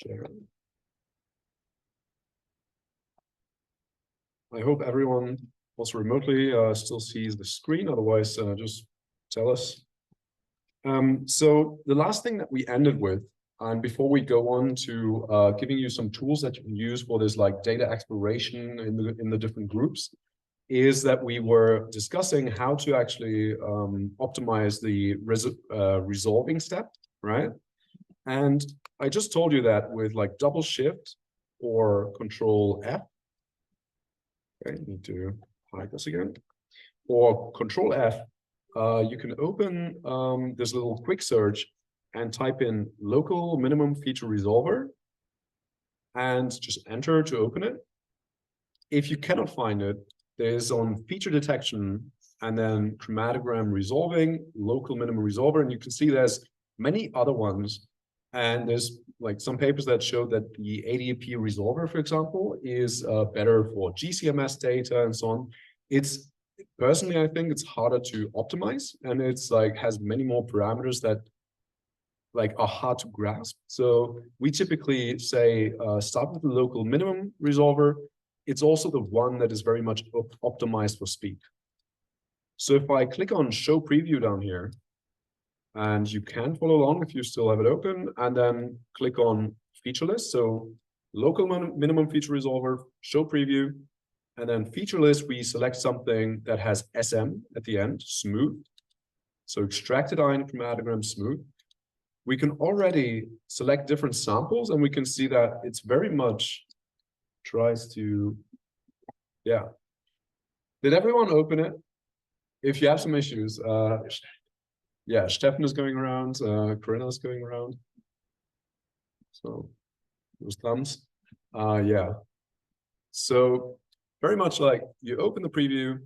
share. I hope everyone also remotely still sees the screen. Otherwise, just tell us. So the last thing that we ended with, and before we go on to giving you some tools that you can use for this like data exploration in the different groups, is that we were discussing how to actually optimize the resolving step, right? And I just told you that with like double shift or control F. Okay, need to hide this again. Or control F, you can open this little quick search and type in local minimum feature resolver and just enter to open it. If you cannot find it, there's on feature detection and then chromatogram resolving, local minimum resolver, and you can see there's many other ones. And there's like some papers that show that the ADAP resolver, for example, is better for GCMS data and so on. It's personally, I think it's harder to optimize, and it's like has many more parameters that like are hard to grasp. So we typically say start with the local minimum resolver. It's also the one that is very much optimized for speed. So if I click on show preview down here, and you can follow along if you still have it open, and then click on feature list. So local minimum feature resolver, show preview, and then feature list, we select something that has SM at the end, smooth. So extracted ion chromatogram smooth. We can already select different samples, and we can see that it's very much tries to, yeah. Did everyone open it? If you have some issues, yeah, Stefan is going around, Corinna is going around. So those thumbs. Yeah. So very much like you open the preview,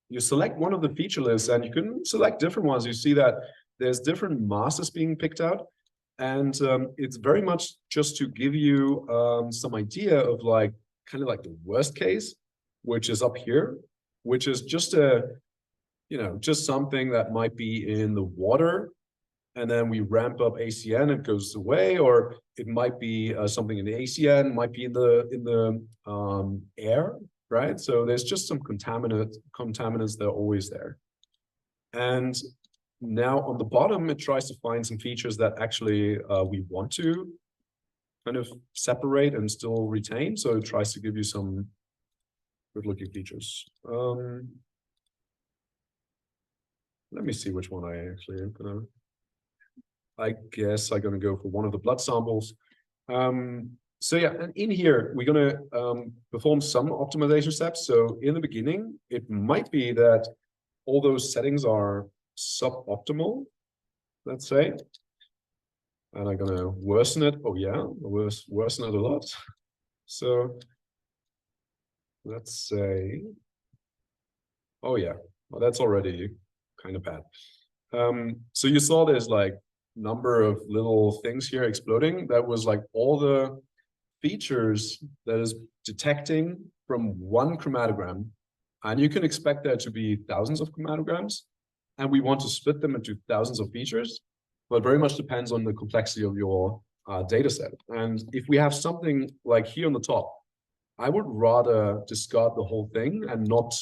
you select one of the feature lists, and you can select different ones. You see that there's different masses being picked out. And it's very much just to give you some idea of like kind of like the worst case, which is up here, which is just a, you know, just something that might be in the water, and then we ramp up ACN, it goes away, or it might be something in the ACN, might be in the air, right? So there's just some contaminants that are always there. And now on the bottom, it tries to find some features that actually we want to kind of separate and still retain. So it tries to give you some good-looking features. Let me see which one I actually am gonna. I guess I'm gonna go for one of the blood samples. So yeah, and in here we're gonna perform some optimization steps. So in the beginning, it might be that all those settings are suboptimal, let's say, and I'm gonna worsen it. Oh yeah, worsen it a lot. So let's say, oh yeah, well that's already kind of bad. So you saw there's like number of little things here exploding. That was like all the features that is detecting from one chromatogram. And you can expect there to be thousands of chromatograms. And we want to split them into thousands of features, but very much depends on the complexity of your data set. And if we have something like here on the top, I would rather discard the whole thing and not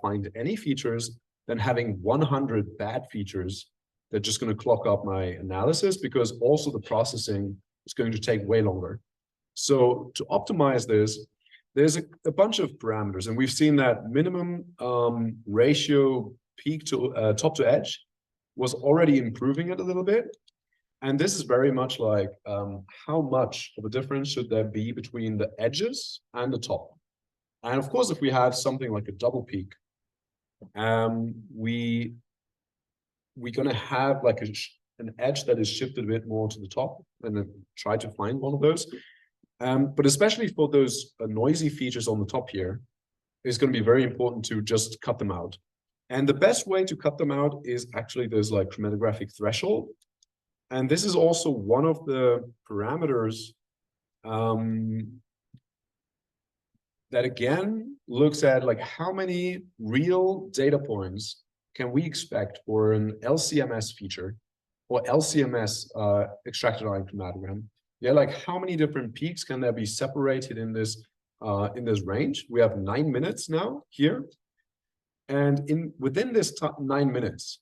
find any features than having 100 bad features that are just going to clog up my analysis, because also the processing is going to take way longer. So to optimize this, there's a bunch of parameters, and we've seen that minimum ratio peak to top to edge was already improving it a little bit. And this is very much like how much of a difference should there be between the edges and the top. And of course, if we have something like a double peak, we're going to have like an edge that is shifted a bit more to the top, and then try to find one of those. But especially for those noisy features on the top here, it's going to be very important to just cut them out. And the best way to cut them out is actually there's like chromatographic threshold. And this is also one of the parameters that again looks at like how many real data points can we expect for an LCMS feature or LCMS extracted ion chromatogram. Yeah, like how many different peaks can there be separated in this range? We have 9 minutes now here. And within this 9 minutes,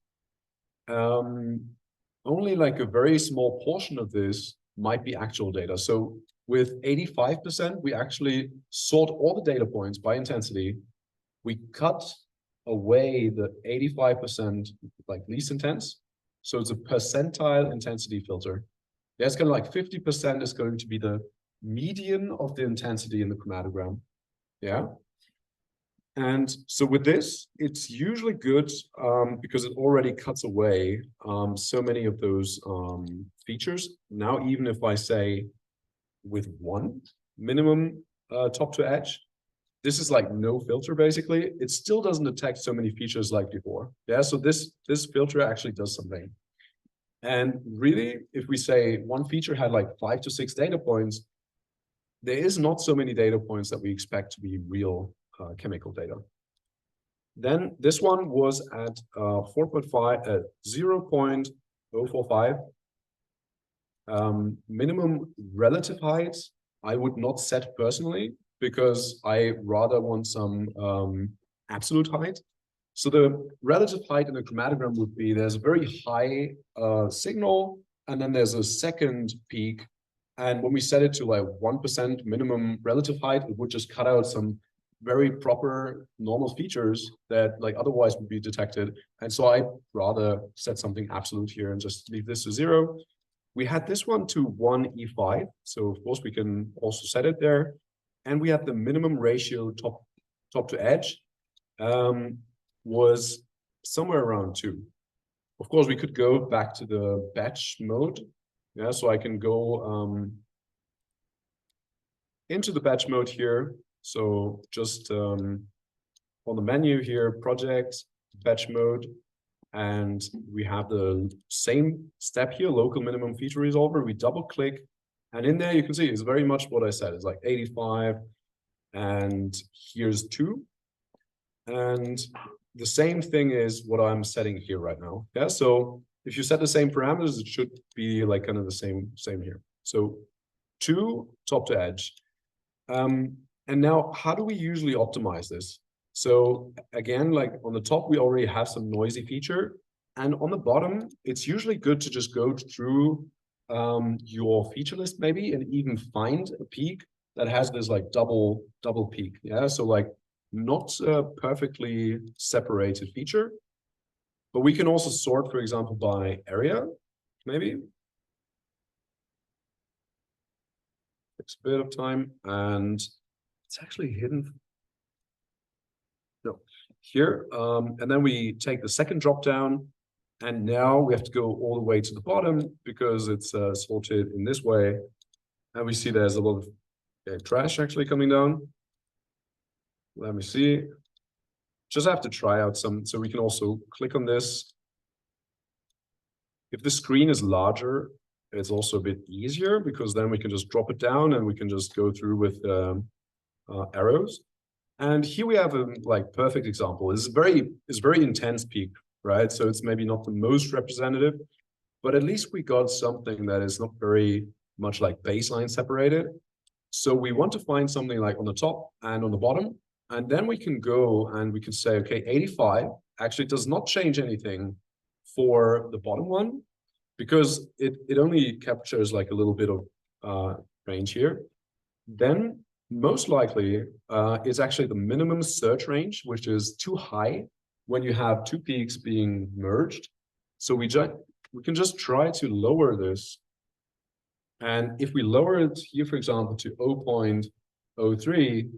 only like a very small portion of this might be actual data. So with 85%, we actually sort all the data points by intensity. We cut away the 85% like least intense. So it's a percentile intensity filter. There's kind of like 50% is going to be the median of the intensity in the chromatogram. Yeah. And so with this, it's usually good because it already cuts away so many of those features. Now, even if I say with 1 minimum top to edge, this is like no filter basically. It still doesn't detect so many features like before. Yeah, so this filter actually does something. And really, if we say one feature had like 5 to 6 data points, there is not so many data points that we expect to be real chemical data. Then this one was at 0.045. Minimum relative height, I would not set personally because I rather want some absolute height. So the relative height in the chromatogram would be there's a very high signal, and then there's a second peak. And when we set it to like 1% minimum relative height, it would just cut out some very proper normal features that like otherwise would be detected. And so I'd rather set something absolute here and just leave this to 0. We had this one to 1E5. So of course we can also set it there. And we had the minimum ratio top to edge was somewhere around 2. Of course, we could go back to the batch mode. Yeah, so I can go into the batch mode here. So just on the menu here, project, batch mode, and we have the same step here, local minimum feature resolver. We double click, and in there you can see it's very much what I said. It's like 85, and here's 2. And the same thing is what I'm setting here right now. Yeah, so if you set the same parameters, it should be like kind of the same here. So 2 top to edge. And now how do we usually optimize this? So again, like on the top, we already have some noisy feature. And on the bottom, it's usually good to just go through your feature list maybe and even find a peak that has this like double peak. Yeah, so like not a perfectly separated feature, but we can also sort, for example, by area, maybe. Takes a bit of time, and it's actually hidden. No, here. And then we take the second drop down, and now we have to go all the way to the bottom because it's sorted in this way. And we see there's a lot of trash actually coming down. Let me see. Just have to try out some, so we can also click on this. If the screen is larger, it's also a bit easier because then we can just drop it down and we can just go through with arrows. And here we have a like perfect example. It's very intense peak, right? So it's maybe not the most representative, but at least we got something that is not very much like baseline separated. So we want to find something like on the top and on the bottom. And then we can go and we can say, okay, 85 actually does not change anything for the bottom one because it only captures like a little bit of range here. Then most likely it's actually the minimum search range, which is too high when you have 2 peaks being merged. So we can just try to lower this. And if we lower it here, for example, to 0.03,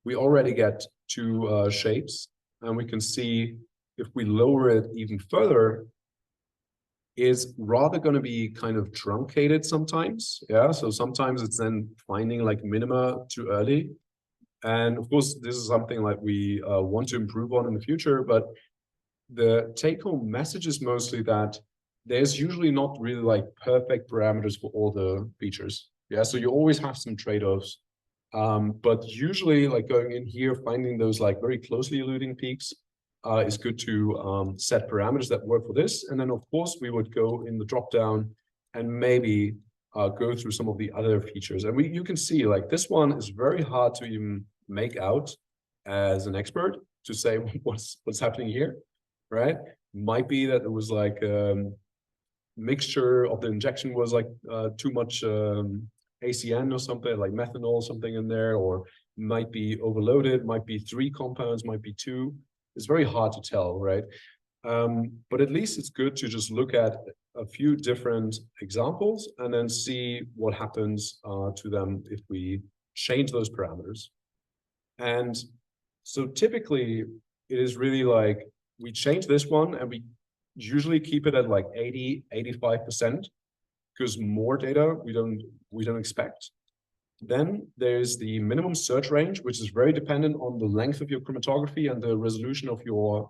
we already get 2 shapes. And we can see if we lower it even further, it's rather going to be kind of truncated sometimes. Yeah, so sometimes it's then finding like minima too early. And of course, this is something like we want to improve on in the future. But the take-home message is mostly that there's usually not really like perfect parameters for all the features. Yeah, so you always have some trade-offs. But usually like going in here, finding those like very closely eluding peaks is good to set parameters that work for this. And then of course we would go in the drop down and maybe go through some of the other features. And you can see like this one is very hard to even make out as an expert to say what's happening here, right? Might be that it was like mixture of the injection was like too much ACN or something, like methanol or something in there, or might be overloaded, might be 3 compounds, might be 2. It's very hard to tell, right? But at least it's good to just look at a few different examples and then see what happens to them if we change those parameters. And so typically it is really like we change this one and we usually keep it at like 80–85% because more data we don't expect. Then there's the minimum search range, which is very dependent on the length of your chromatography and the resolution of your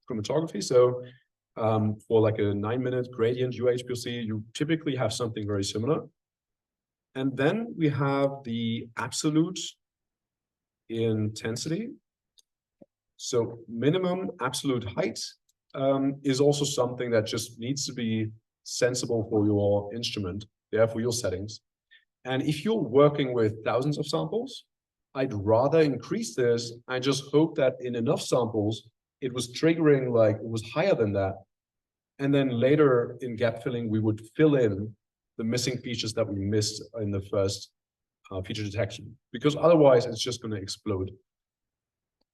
chromatography. So for like a 9-minute gradient UHPLC, you typically have something very similar. And then we have the absolute intensity. So minimum absolute height is also something that just needs to be sensible for your instrument, for your settings. And if you're working with thousands of samples, I'd rather increase this. I just hope that in enough samples, it was triggering like it was higher than that. And then later in gap filling, we would fill in the missing features that we missed in the first feature detection, because otherwise it's just going to explode.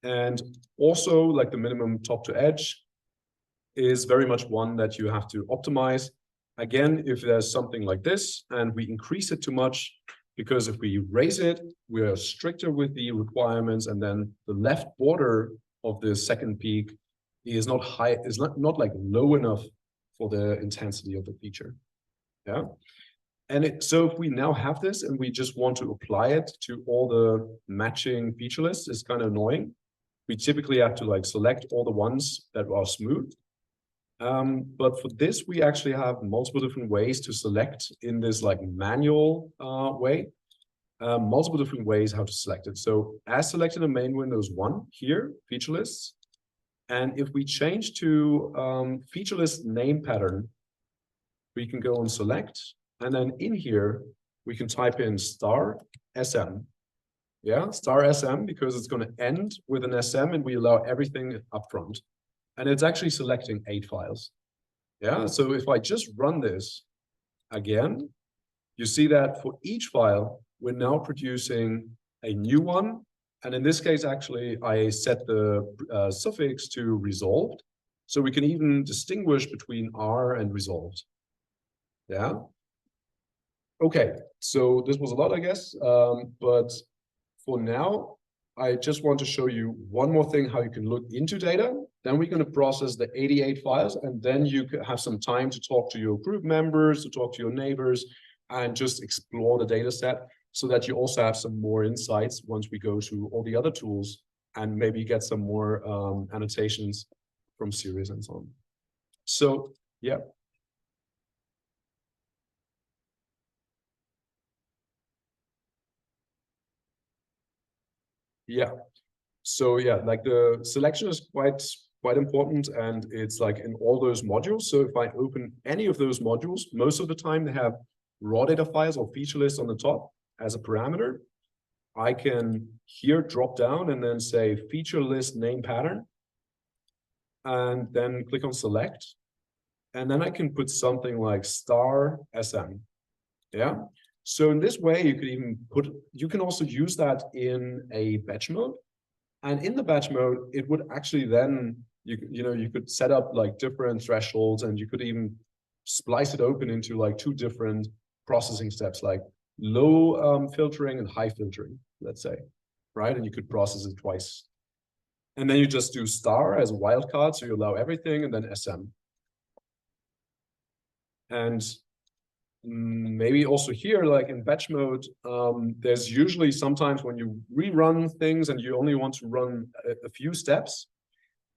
And also like the minimum top to edge is very much one that you have to optimize. Again, if there's something like this and we increase it too much, because if we raise it, we are stricter with the requirements, and then the left border of the second peak is not high, is not like low enough for the intensity of the feature. Yeah. And so if we now have this and we just want to apply it to all the matching feature lists, it's kind of annoying. We typically have to like select all the ones that are smooth. But for this, we actually have multiple different ways to select in this like manual way, multiple different ways how to select it. So as selected in main Windows 1 here, feature lists. And if we change to feature list name pattern, we can go on select. And then in here, we can type in *SM. Yeah, *SM, because it's going to end with an SM and we allow everything up front. And it's actually selecting 8 files. Yeah, so if I just run this again, you see that for each file, we're now producing a new one. And in this case, actually, I set the suffix to resolved. So we can even distinguish between R and resolved. Yeah. Okay, so this was a lot, I guess. But for now, I just want to show you one more thing, how you can look into data. Then we're going to process the 88 files, and then you can have some time to talk to your group members, to talk to your neighbors, and just explore the data set so that you also have some more insights once we go through all the other tools and maybe get some more annotations from series and so on. So, yeah. Yeah. So yeah, like the selection is quite important, and it's like in all those modules. So if I open any of those modules, most of the time they have raw data files or feature lists on the top as a parameter. I can here drop down and then say feature list name pattern, and then click on select. And then I can put something like *SM. Yeah. So in this way, you could even you can also use that in a batch mode. And in the batch mode, it would actually then, you could set up like different thresholds, and you could even splice it open into like 2 different processing steps, like low filtering and high filtering, let's say, right? And you could process it twice. And then you just do * as a wildcard, so you allow everything, and then SM. And maybe also here, like in batch mode, there's usually sometimes when you rerun things and you only want to run a few steps,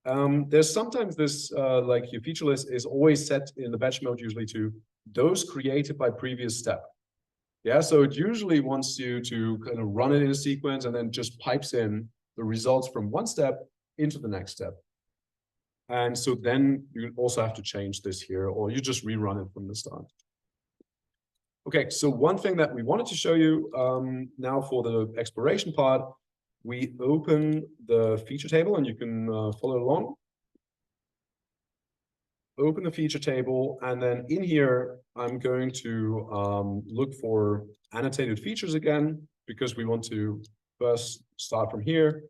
there's sometimes this, like your feature list is always set in the batch mode usually to those created by previous step. Yeah, so it usually wants you to kind of run it in a sequence and then just pipes in the results from one step into the next step. And so then you also have to change this here, or you just rerun it from the start. Okay, so one thing that we wanted to show you now for the exploration part, we open the feature table and you can follow along. Open the feature table, and then in here, I'm going to look for annotated features again, because we want to first start from here.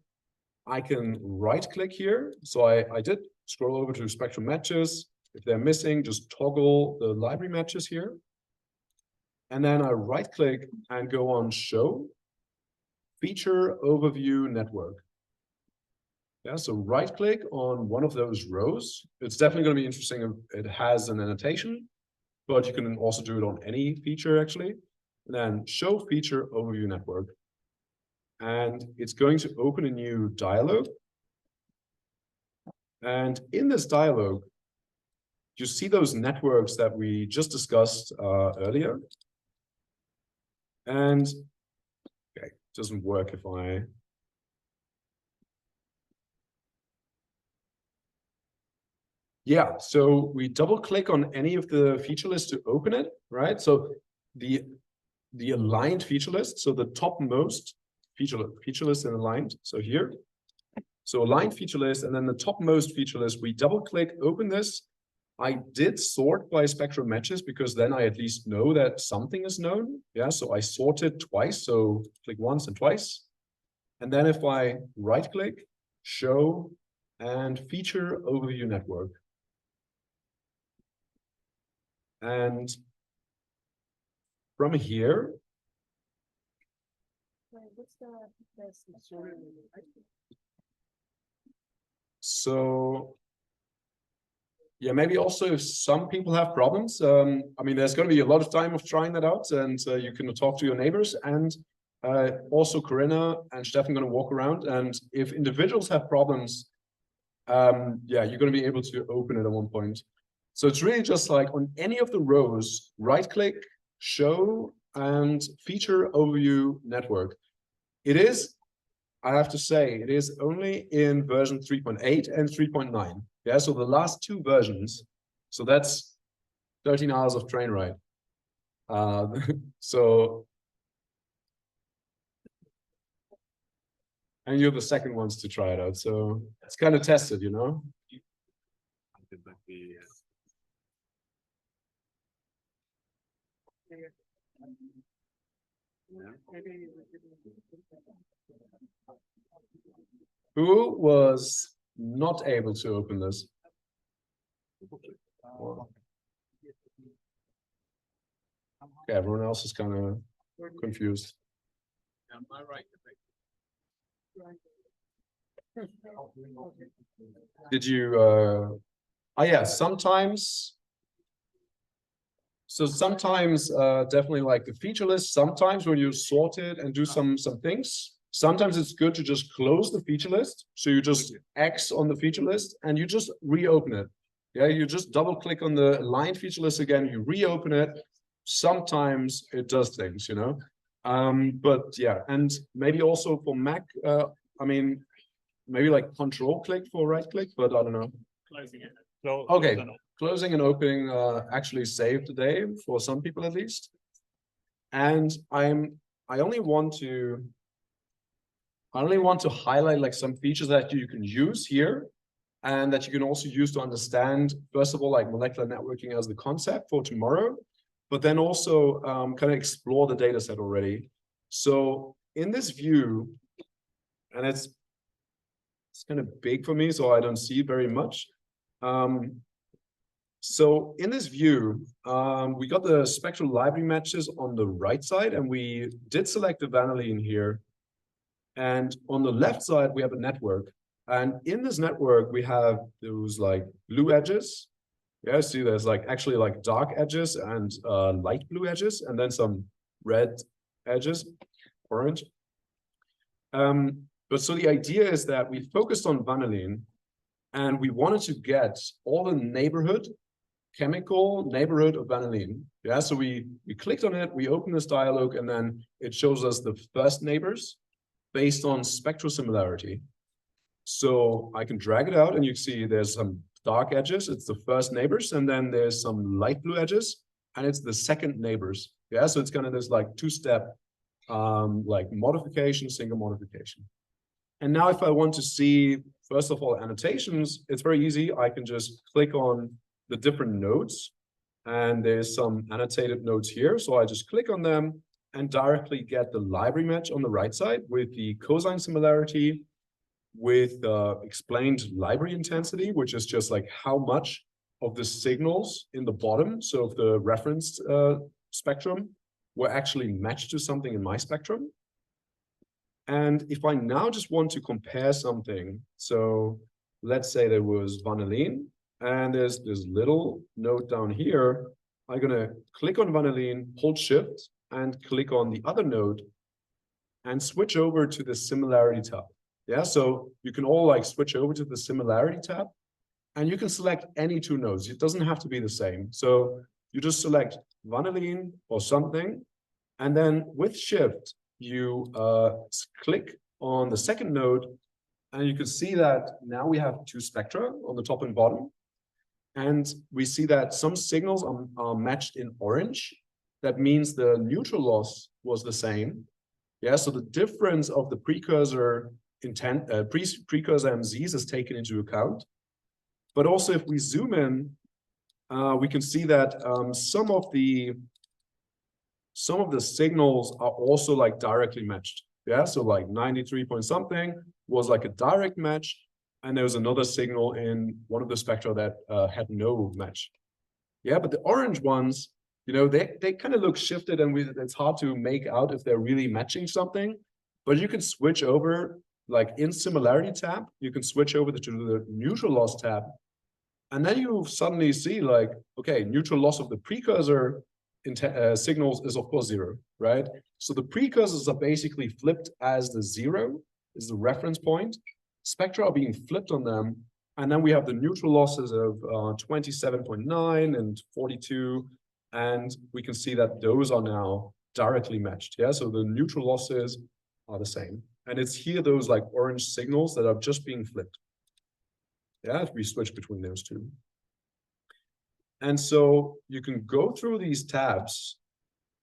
I can right-click here. So I did scroll over to spectrum matches. If they're missing, just toggle the library matches here. And then I right-click and go on Show Feature Overview Network. Yeah, so right-click on one of those rows. It's definitely going to be interesting if it has an annotation, but you can also do it on any feature, actually. And then Show Feature Overview Network. And it's going to open a new dialog. And in this dialog, you see those networks that we just discussed earlier. And okay, it doesn't work if I... Yeah, so we double click on any of the feature lists to open it, right? So the aligned feature list, so the topmost feature list and aligned, so here. So aligned feature list, and then the topmost feature list, we double click, open this. I did sort by spectrum matches because then I at least know that something is known. Yeah, so I sorted twice, so click once and twice. And then if I right click, show, and feature overview network. And from here, so yeah, maybe also if some people have problems, I mean, there's going to be a lot of time of trying that out, and you can talk to your neighbors, and also Corinna and Stefan going to walk around, and if individuals have problems, yeah, you're going to be able to open it at one point. So it's really just like on any of the rows, right click, show, and feature overview network. It is, I have to say, it is only in version 3.8 and 3.9. Yeah, so the last two versions. So that's 13 hours of train ride. So, and you're the second ones to try it out. So it's kind of tested, you know? Who was not able to open this? Okay, everyone else is kind of confused. Did you, oh yeah, sometimes. So sometimes definitely like the feature list, sometimes when you sort it and do some things, sometimes it's good to just close the feature list. So you just X on the feature list and you just reopen it. Yeah, you just double click on the aligned feature list again, you reopen it. Sometimes it does things, you know. But yeah, and maybe also for Mac, I mean, maybe like control click for right click, but I don't know. Closing it. Okay, closing and opening actually saved the day for some people at least. And I only want to highlight like some features that you can use here and that you can also use to understand, first of all, like molecular networking as the concept for tomorrow, but then also kind of explore the data set already. So in this view, and it's kind of big for me, so I don't see very much. So in this view, we got the spectral library matches on the right side, and we did select the vanillin here. And on the left side, we have a network. And in this network, we have those like blue edges. Yeah, see, there's like actually like dark edges and light blue edges, and then some red edges, orange. But so the idea is that we focused on vanillin, and we wanted to get all the chemical neighborhood of vanillin. Yeah, so we clicked on it, we opened this dialog, and then it shows us the first neighbors based on spectral similarity. So I can drag it out, and you see there's some dark edges, it's the first neighbors, and then there's some light blue edges, and it's the second neighbors. Yeah, so it's kind of this like two-step like modification, single modification. And now if I want to see, first of all, annotations, it's very easy. I can just click on the different nodes, and there's some annotated nodes here. So I just click on them and directly get the library match on the right side with the cosine similarity, with explained library intensity, which is just like how much of the signals in the bottom, so of the reference spectrum, were actually matched to something in my spectrum. And if I now just want to compare something, so let's say there was vanillin, and there's this little node down here, I'm gonna click on vanillin, hold shift, and click on the other node, and switch over to the similarity tab. Yeah, so you can all like switch over to the similarity tab, and you can select any two nodes. It doesn't have to be the same. So you just select vanillin or something, and then with shift, you click on the second node, and you can see that now we have two spectra on the top and bottom. And we see that some signals are matched in orange. That means the neutral loss was the same. Yeah, so the difference of the precursor precursor MZs is taken into account. But also if we zoom in, we can see that some of the signals are also like directly matched. Yeah, so like 93 point something was like a direct match, and there was another signal in one of the spectra that had no match. Yeah, but the orange ones, you know, they kind of look shifted, and it's hard to make out if they're really matching something. But you can switch over, like in similarity tab, you can switch over to the neutral loss tab, and then you suddenly see like, okay, neutral loss of the precursor signals is of course 0, right? So the precursors are basically flipped as the 0 is the reference point. Spectra are being flipped on them, and then we have the neutral losses of 27.9 and 42, and we can see that those are now directly matched. Yeah, so the neutral losses are the same, and it's here those like orange signals that are just being flipped. Yeah, if we switch between those two. And so you can go through these tabs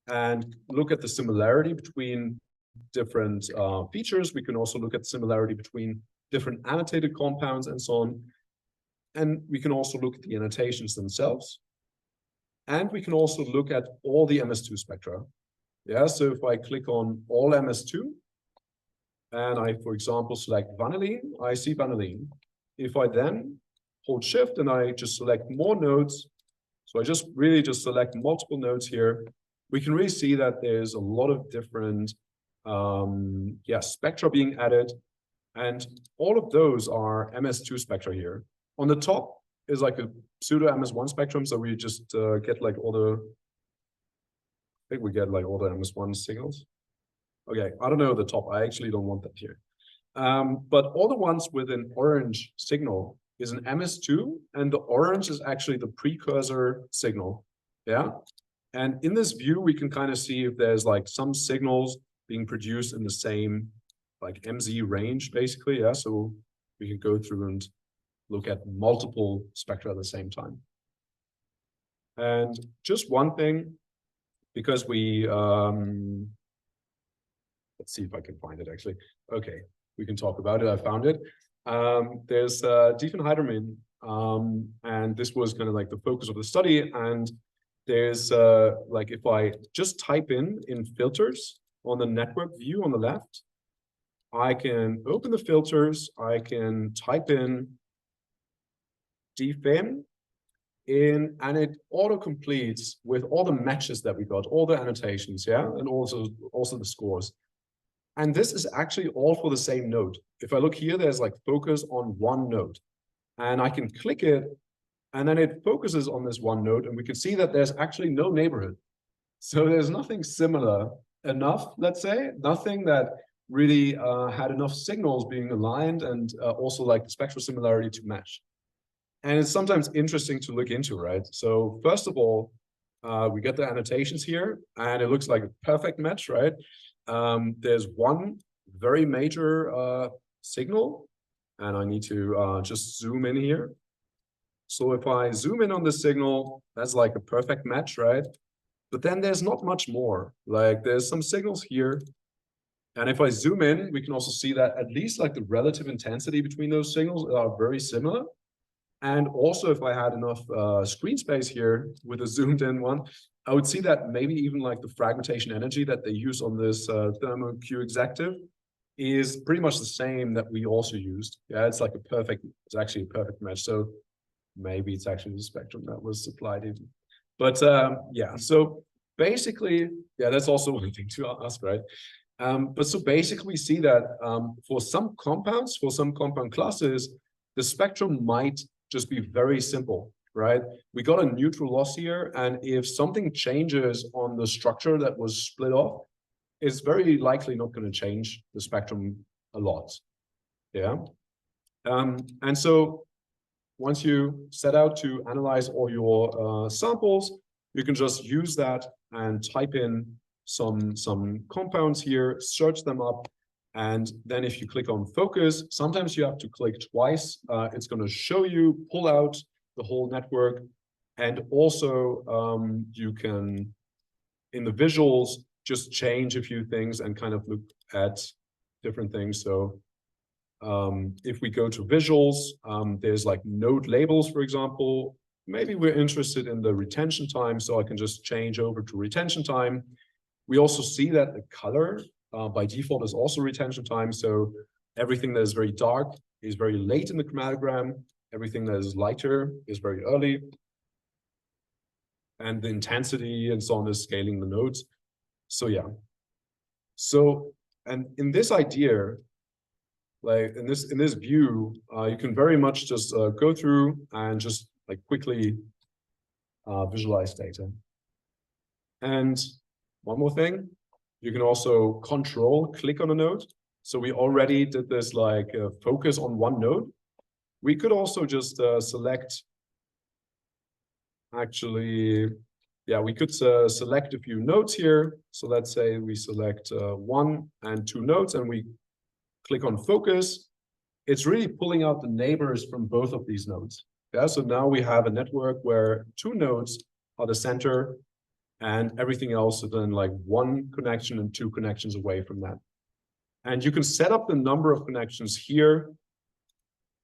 and look at the similarity between different features. We can also look at similarity between different annotated compounds and so on. And we can also look at the annotations themselves. And we can also look at all the MS2 spectra. Yeah, so if I click on all MS2, and I, for example, select vanillin, I see vanillin. If I then hold shift and I just select more nodes, so I just really just select multiple nodes here, we can really see that there's a lot of different spectra being added, and all of those are MS2 spectra here. On the top is like a pseudo MS1 spectrum, so we just get like all the, I think we get like all the MS1 signals. Okay, I don't know the top, I actually don't want that here. But all the ones with an orange signal is an MS2, and the orange is actually the precursor signal. Yeah, and in this view, we can kind of see if there's like some signals being produced in the same like MZ range, basically. Yeah, so we can go through and look at multiple spectra at the same time. And just one thing, because we, let's see if I can find it actually. Okay, we can talk about it. I found it. There's diphenhydramine, and this was kind of like the focus of the study. And there's like, if I just type in filters on the network view on the left, I can open the filters, I can type in diphen and it auto completes with all the matches that we got, all the annotations, yeah, and also the scores. And this is actually all for the same node. If I look here, there's like focus on one node, and I can click it, and then it focuses on this one node, and we can see that there's actually no neighborhood. So there's nothing similar enough, let's say, nothing that really had enough signals being aligned and also like the spectral similarity to match. And it's sometimes interesting to look into, right? So first of all, we get the annotations here, and it looks like a perfect match, right? There's one very major signal, and I need to just zoom in here. So if I zoom in on the signal, that's like a perfect match, right? But then there's not much more. Like there's some signals here. And if I zoom in, we can also see that at least like the relative intensity between those signals are very similar. And also if I had enough screen space here with a zoomed in one, I would see that maybe even like the fragmentation energy that they use on this thermo-Q executive is pretty much the same that we also used. Yeah, it's like it's actually a perfect match. So maybe it's actually the spectrum that was supplied even. But yeah, so basically, yeah, that's also one thing to ask, right? But so basically we see that for some compounds, for some compound classes, the spectrum might just be very simple, right? We got a neutral loss here, and if something changes on the structure that was split off, it's very likely not going to change the spectrum a lot. Yeah. And so once you set out to analyze all your samples, you can just use that and type in some compounds here, search them up, and then if you click on focus, sometimes you have to click twice. It's going to show you, pull out the whole network, and also you can, in the visuals, just change a few things and kind of look at different things. So if we go to visuals, there's like node labels, for example. Maybe we're interested in the retention time, so I can just change over to retention time. We also see that the color by default is also retention time. So everything that is very dark is very late in the chromatogram. Everything that is lighter is very early. And the intensity and so on is scaling the nodes. So yeah. So, and in this idea, like in this view, you can very much just go through and just like quickly visualize data. And one more thing, you can also click on a node. So we already did this like focus on one node. We could also just select, actually, yeah, we could select a few nodes here. So let's say we select 1 and 2 nodes and we click on focus. It's really pulling out the neighbors from both of these nodes. Yeah, so now we have a network where 2 nodes are the center and everything else is then like 1 connection and 2 connections away from that. And you can set up the number of connections here.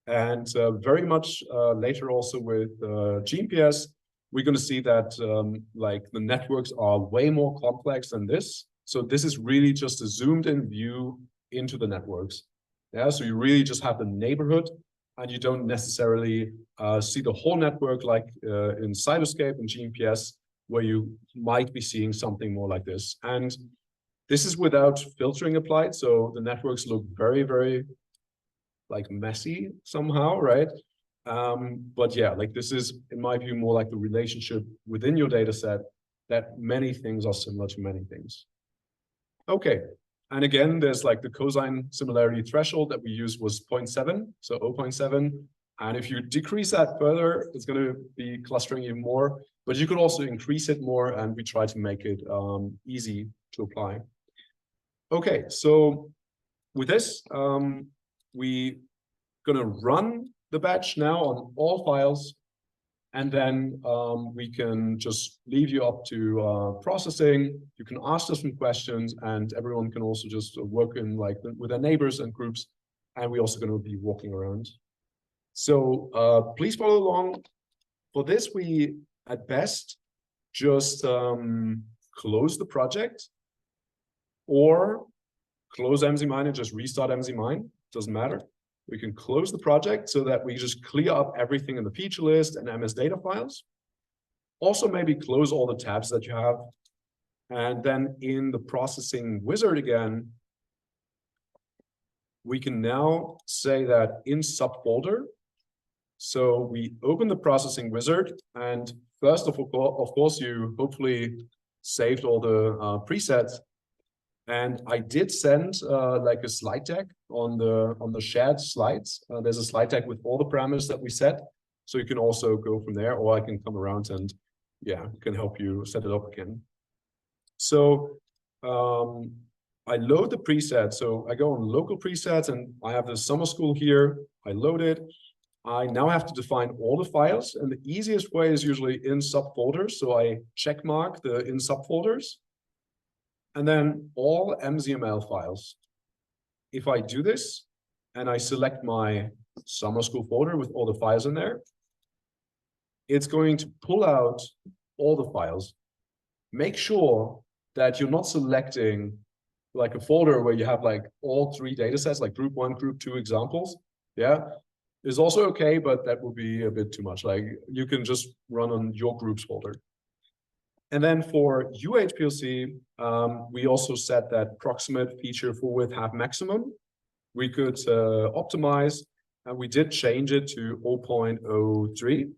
And very much later also with GPS, we're going to see that like the networks are way more complex than this. So this is really just a zoomed in view into the networks. Yeah, so you really just have the neighborhood and you don't necessarily see the whole network like in Cytoscape and GPS, where you might be seeing something more like this. And this is without filtering applied. So the networks look very, very like messy somehow, right? But yeah, like this is, in my view, more like the relationship within your data set that many things are similar to many things. Okay, and again, there's like the cosine similarity threshold that we used was 0.7, so 0.7. And if you decrease that further, it's going to be clustering even more, but you could also increase it more, and we try to make it easy to apply. Okay, so with this, we're going to run the batch now on all files, and then we can just leave you up to processing. You can ask us some questions, and everyone can also just work in like with their neighbors and groups, and we're also going to be walking around. So please follow along. For this, we at best just close the project, or close MZmine and just restart MZmine. Doesn't matter. We can close the project so that we just clear up everything in the feature list and MS data files. Also, maybe close all the tabs that you have. And then in the processing wizard again, we can now say that in subfolder. So we open the processing wizard, and first of course, you hopefully saved all the presets. And I did send like a slide deck on the shared slides. There's a slide deck with all the parameters that we set. So you can also go from there, or I can come around and yeah, can help you set it up again. So I load the preset. So I go on local presets and I have the summer school here. I load it. I now have to define all the files, and the easiest way is usually in subfolders. So I check mark the in subfolders, and then all MZml files. If I do this and I select my summer school folder with all the files in there, it's going to pull out all the files. Make sure that you're not selecting like a folder where you have like all 3 data sets, like group 1, group 2 examples. Yeah, is also okay, but that would be a bit too much. Like you can just run on your groups folder. And then for UHPLC, we also set that proximate feature for width half maximum. We could optimize, and we did change it to 0.03.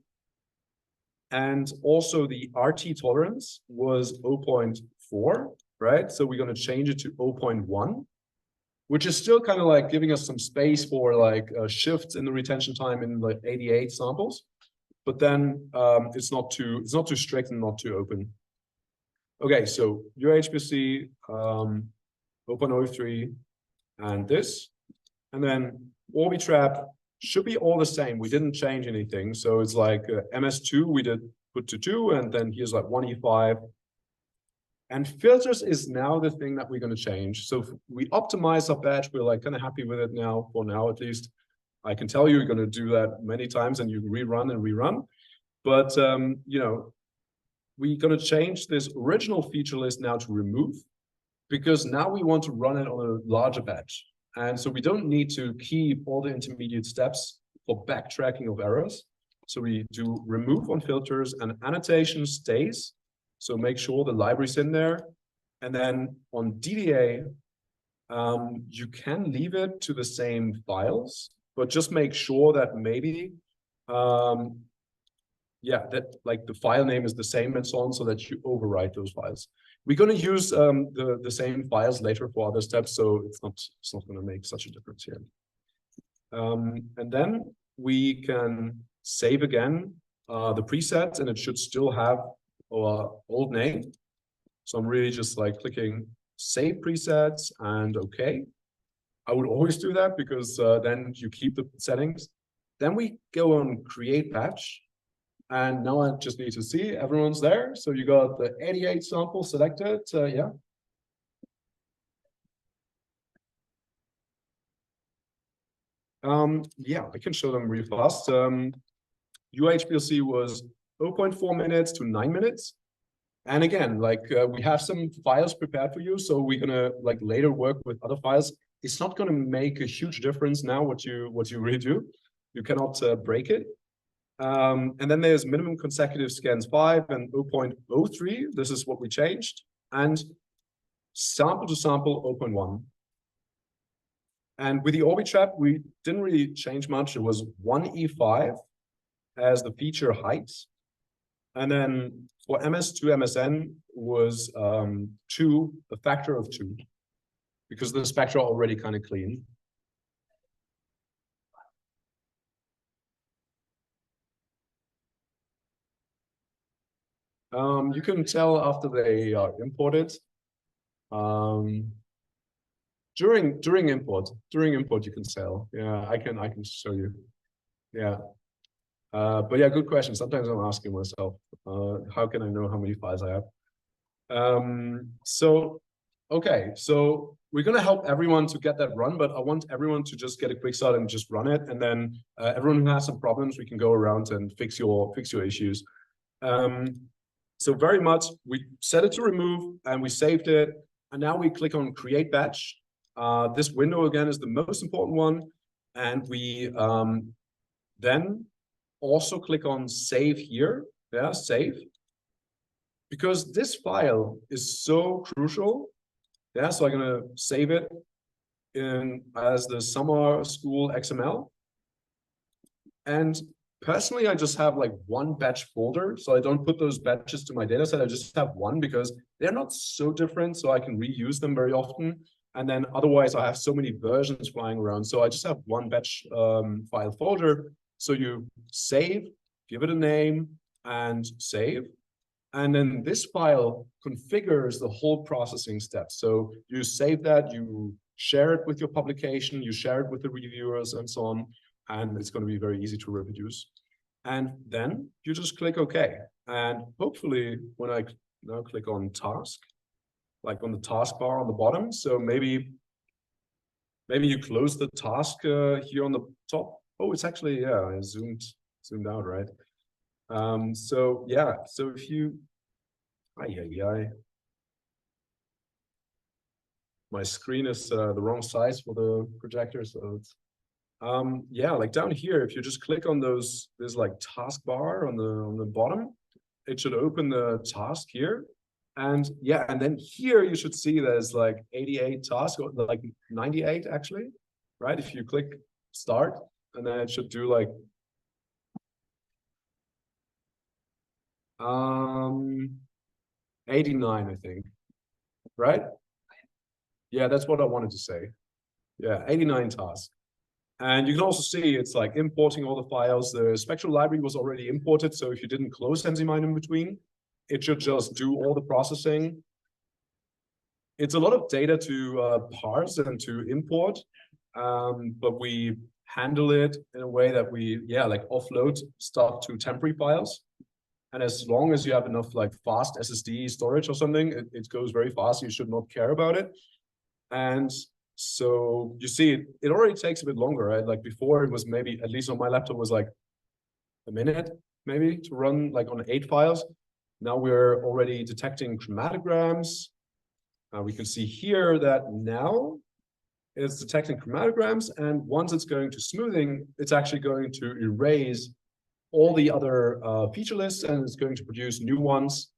And also the RT tolerance was 0.4, right? So we're going to change it to 0.1, which is still kind of like giving us some space for like shifts in the retention time in the 88 samples. But then it's not too strict and not too open. Okay, so UHPLC, 0.03, and this. And then Orbitrap should be all the same. We didn't change anything. So it's like MS2, we did put to 2, and then here's like 1E5. And filters is now the thing that we're going to change. So we optimize our batch. We're like kind of happy with it now, for now at least. I can tell you you're going to do that many times and you rerun and rerun. But, you know, we're going to change this original feature list now to remove, because now we want to run it on a larger batch. And so we don't need to keep all the intermediate steps for backtracking of errors. So we do remove on filters, and annotation stays. So make sure the library's in there. And then on DDA, you can leave it to the same files, but just make sure that maybe, yeah, that like the file name is the same and so on, so that you overwrite those files. We're going to use the same files later for other steps, so it's not going to make such a difference here. And then we can save again the presets, and it should still have our old name. So I'm really just like clicking save presets and okay. I would always do that because then you keep the settings. Then we go on create batch. And now I just need to see everyone's there. So you got the 88 sample selected. Yeah. Yeah, I can show them really fast. UHPLC was 0.4 minutes to 9 minutes. And again, like we have some files prepared for you. So we're gonna like later work with other files. It's not gonna make a huge difference now what you really do. You cannot break it. And then there's minimum consecutive scans 5 and 0.03. This is what we changed. And sample to sample 0.1. And with the Orbitrap, we didn't really change much. It was 1E5 as the feature height. And then for MS2 MSN was 2, a factor of 2, because the spectra are already kind of clean. You can tell after they are imported. During import you can tell. Yeah, I can show you. Yeah. But yeah, good question. Sometimes I'm asking myself, how can I know how many files I have? So okay, so we're gonna help everyone to get that run, but I want everyone to just get a quick start and just run it, and then everyone who has some problems, we can go around and fix your issues. So very much, we set it to remove and we saved it. And now we click on create batch. This window again is the most important one. And we then also click on save here. Yeah, save. Because this file is so crucial. Yeah, so I'm gonna save it as the summer school XML. And personally, I just have like one batch folder, so I don't put those batches to my data set. I just have one because they're not so different, so I can reuse them very often. And then otherwise, I have so many versions flying around, so I just have one batch file folder. So you save, give it a name, and save. And then this file configures the whole processing step. So you save that, you share it with your publication, you share it with the reviewers, and so on. and it's going to be very easy to reproduce. And then you just click OK. And hopefully when I now click on task, like on the taskbar on the bottom, so maybe you close the task here on the top. Oh, it's actually, yeah, I zoomed out, right? So yeah, so if you, my screen is the wrong size for the projector, so it's, yeah, like down here, if you just click on those, there's like taskbar on the bottom, it should open the task here. And yeah, and then here you should see there's like 88 tasks, or like 98 actually, right? If you click start, and then it should do like 89, I think, right? Yeah, that's what I wanted to say. Yeah, 89 tasks. And you can also see it's like importing all the files. The spectral library was already imported, so if you didn't close MZmine in between, it should just do all the processing. It's a lot of data to parse and to import, but we handle it in a way that we, yeah, like offload stuff to temporary files. And as long as you have enough like fast SSD storage or something, it goes very fast. You should not care about it. And so you see, it already takes a bit longer, right? Like before, it was maybe, at least on my laptop, was like a minute maybe to run like on 8 files. Now we're already detecting chromatograms. We can see here that now it's detecting chromatograms, and once it's going to smoothing, it's actually going to erase all the other feature lists, and it's going to produce new ones.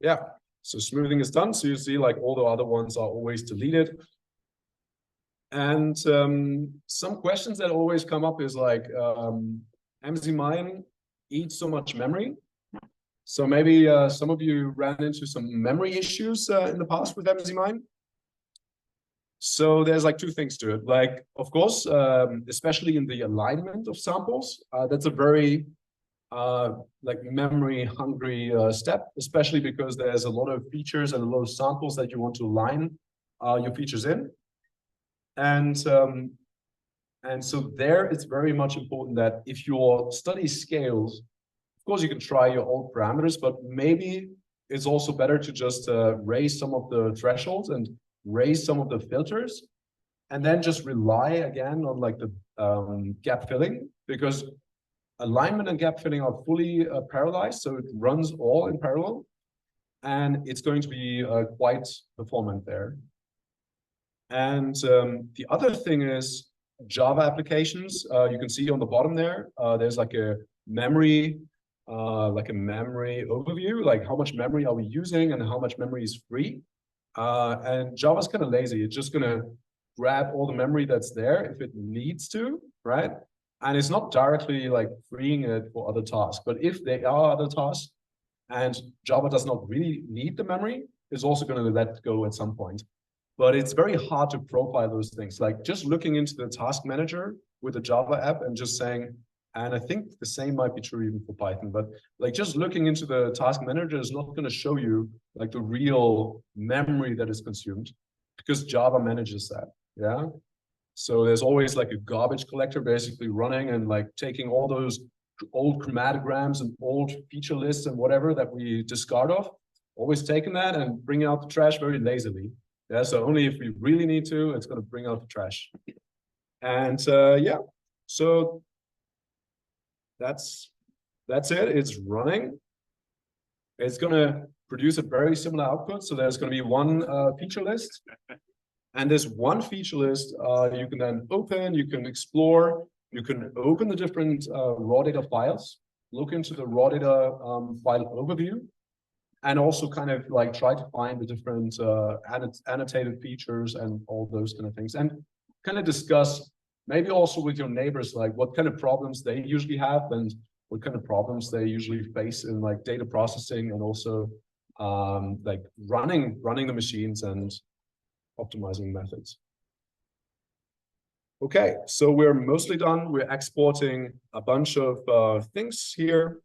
Yeah, so smoothing is done. So you see like all the other ones are always deleted. And some questions that always come up is like, MZmine eats so much memory. So maybe some of you ran into some memory issues in the past with MZmine. So there's like 2 things to it. Like, of course, especially in the alignment of samples, that's a very like memory hungry step, especially because there's a lot of features and a lot of samples that you want to align your features in. And so there, it's very much important that if your study scales, of course, you can try your old parameters, but maybe it's also better to just raise some of the thresholds and raise some of the filters, and then just rely again on like the gap filling, because alignment and gap filling are fully parallelized, so it runs all in parallel, and it's going to be quite performant there. And the other thing is Java applications. You can see on the bottom there, there's like a memory overview, like how much memory are we using and how much memory is free. And Java's kind of lazy. It's just gonna grab all the memory that's there if it needs to, right? And it's not directly like freeing it for other tasks. But if there are other tasks and Java does not really need the memory, it's also going to let go at some point. But it's very hard to profile those things. Like just looking into the task manager with a Java app and just saying, and I think the same might be true even for Python, but like just looking into the task manager is not going to show you like the real memory that is consumed, because Java manages that. Yeah. So there's always like a garbage collector basically running and like taking all those old chromatograms and old feature lists and whatever that we discard off, always taking that and bringing out the trash very lazily. Yeah, so only if we really need to, it's going to bring out the trash. And yeah, so that's it. It's running. It's going to produce a very similar output. So there's going to be one feature list. And this one feature list, you can then open, you can explore, you can open the different raw data files, look into the raw data file overview, and also kind of like try to find the different annotated features and all those kind of things. And kind of discuss maybe also with your neighbors, like what kind of problems they usually have and what kind of problems they usually face in like data processing, and also like running the machines and optimizing methods. Okay, so we're mostly done. We're exporting a bunch of things here.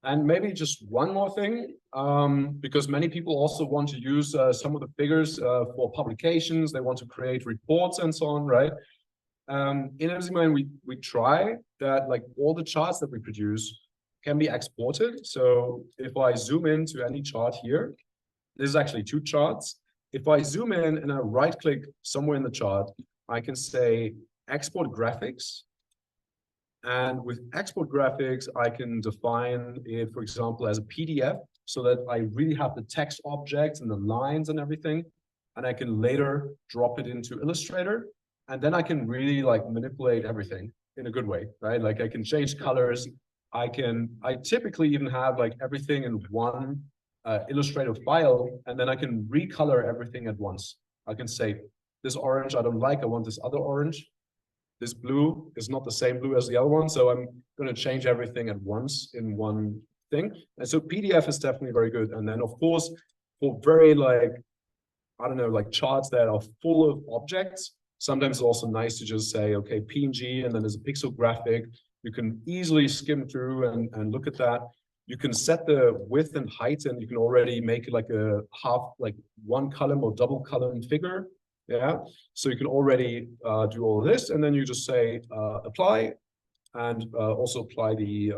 And maybe just one more thing, because many people also want to use some of the figures for publications. They want to create reports and so on, right? In MZmine, we try that like all the charts that we produce can be exported. So if I zoom into any chart here, this is actually two charts. If I zoom in and I right click somewhere in the chart, I can say export graphics. And with export graphics, I can define it, for example, as a PDF so that I really have the text objects and the lines and everything. And I can later drop it into Illustrator. And then I can really like manipulate everything in a good way, right? Like I can change colors. I typically even have like everything in one Illustrator file, and then I can recolor everything at once. I can say, this orange I don't like, I want this other orange. This blue is not the same blue as the other one, so I'm going to change everything at once in one thing. And so PDF is definitely very good. And then, of course, for very like, I don't know, like charts that are full of objects, sometimes it's also nice to just say, okay, PNG, and then there's a pixel graphic. You can easily skim through and look at that. You can set the width and height, and you can already make it like a half, like one column or double column figure. Yeah, so you can already do all of this, and then you just say apply, and also apply the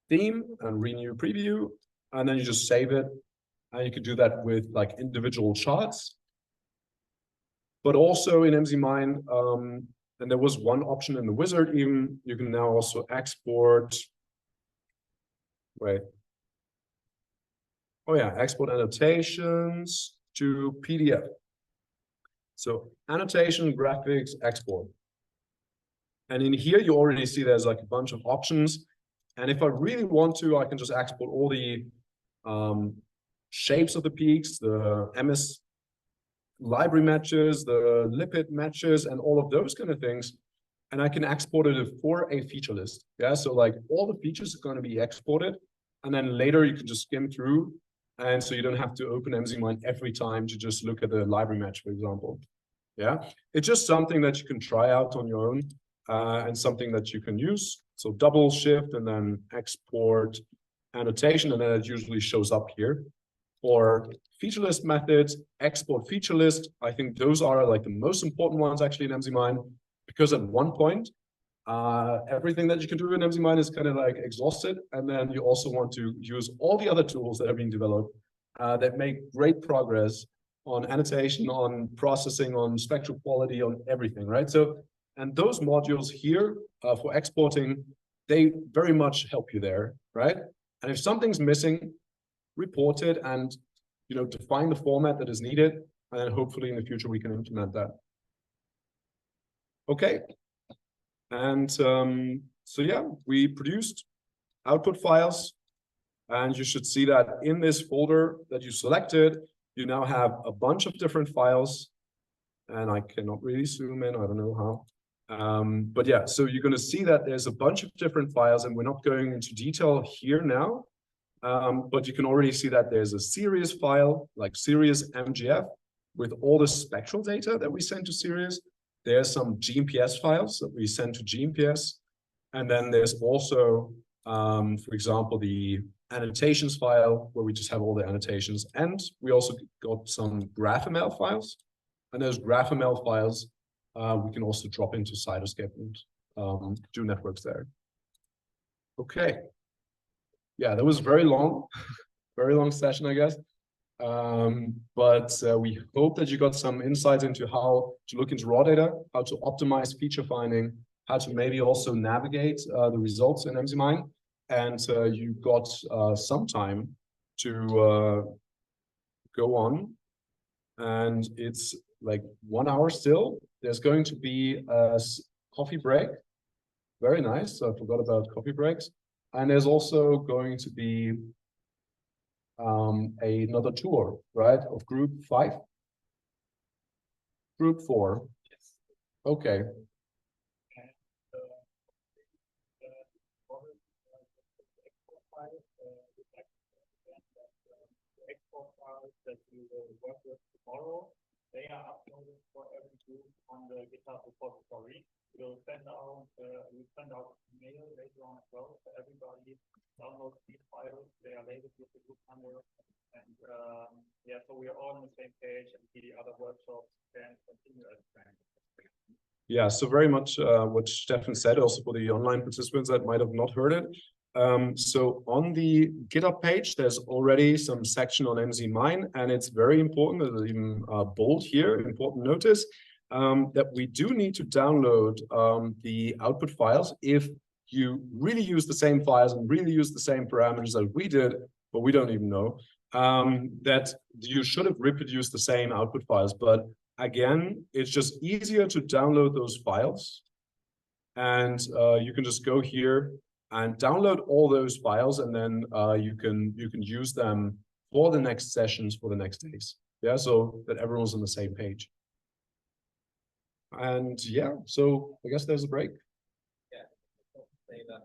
theme and renew preview, and then you just save it, and you can do that with like individual charts. But also in MZmine, and there was one option in the wizard even, you can now also export, wait, oh yeah, export annotations to PDF. So annotation, graphics, export. And in here, you already see there's like a bunch of options. And if I really want to, I can just export all the shapes of the peaks, the MS library matches, the lipid matches, and all of those kind of things. And I can export it for a feature list. Yeah, so like all the features are going to be exported. And then later you can just skim through. And so you don't have to open MZmine every time to just look at the library match, for example. Yeah, it's just something that you can try out on your own and something that you can use. So double shift and then export annotation, and then it usually shows up here. Or feature list methods, export feature list. I think those are like the most important ones actually in MZmine, because at one point, everything that you can do in MZmine is kind of like exhausted. And then you also want to use all the other tools that are being developed that make great progress on annotation, on processing, on spectral quality, on everything, right? So, and those modules here for exporting, they very much help you there, right? And if something's missing, report it and, you know, define the format that is needed. And then hopefully in the future, we can implement that. Okay. And so yeah, we produced output files, and you should see that in this folder that you selected, you now have a bunch of different files, and I cannot really zoom in, I don't know how. But yeah, so you're going to see that there's a bunch of different files, and we're not going into detail here now, but you can already see that there's a series file, like series MGF, with all the spectral data that we send to series. There's some GMPS files that we send to GMPS. And then there's also, for example, the annotations file where we just have all the annotations. And we also got some GraphML files. And those GraphML files, we can also drop into Cytoscape and do networks there. Okay. Yeah, that was very long session, I guess. But we hope that you got some insights into how to look into raw data, how to optimize feature finding, how to maybe also navigate the results in MZmine. And you got some time to go on. And it's like 1 hour still. There's going to be a coffee break. Very nice. I forgot about coffee breaks. And there's also going to be another tour, right, of group 5? Group 4. Yes. Okay. That we will work with tomorrow They are uploaded for every group on the GitHub repository. We'll send out mail later on as well for everybody. Download these files. They are labeled with the group number, and yeah, so we are all on the same page, and the other workshops can continue as planned. Yeah, so very much what Stefan said, also for the online participants that might have not heard it. So on the GitHub page, there's already some section on MZmine, and it's very important, there's even bold here, important notice, that we do need to download the output files if you really use the same files and really use the same parameters that we did, but we don't even know, that you should have reproduced the same output files. But again, it's just easier to download those files, and you can just go here and download all those files, and then you can use them for the next sessions for the next days. Yeah, so that everyone's on the same page. And yeah, so I guess there's a break. Yeah, say that.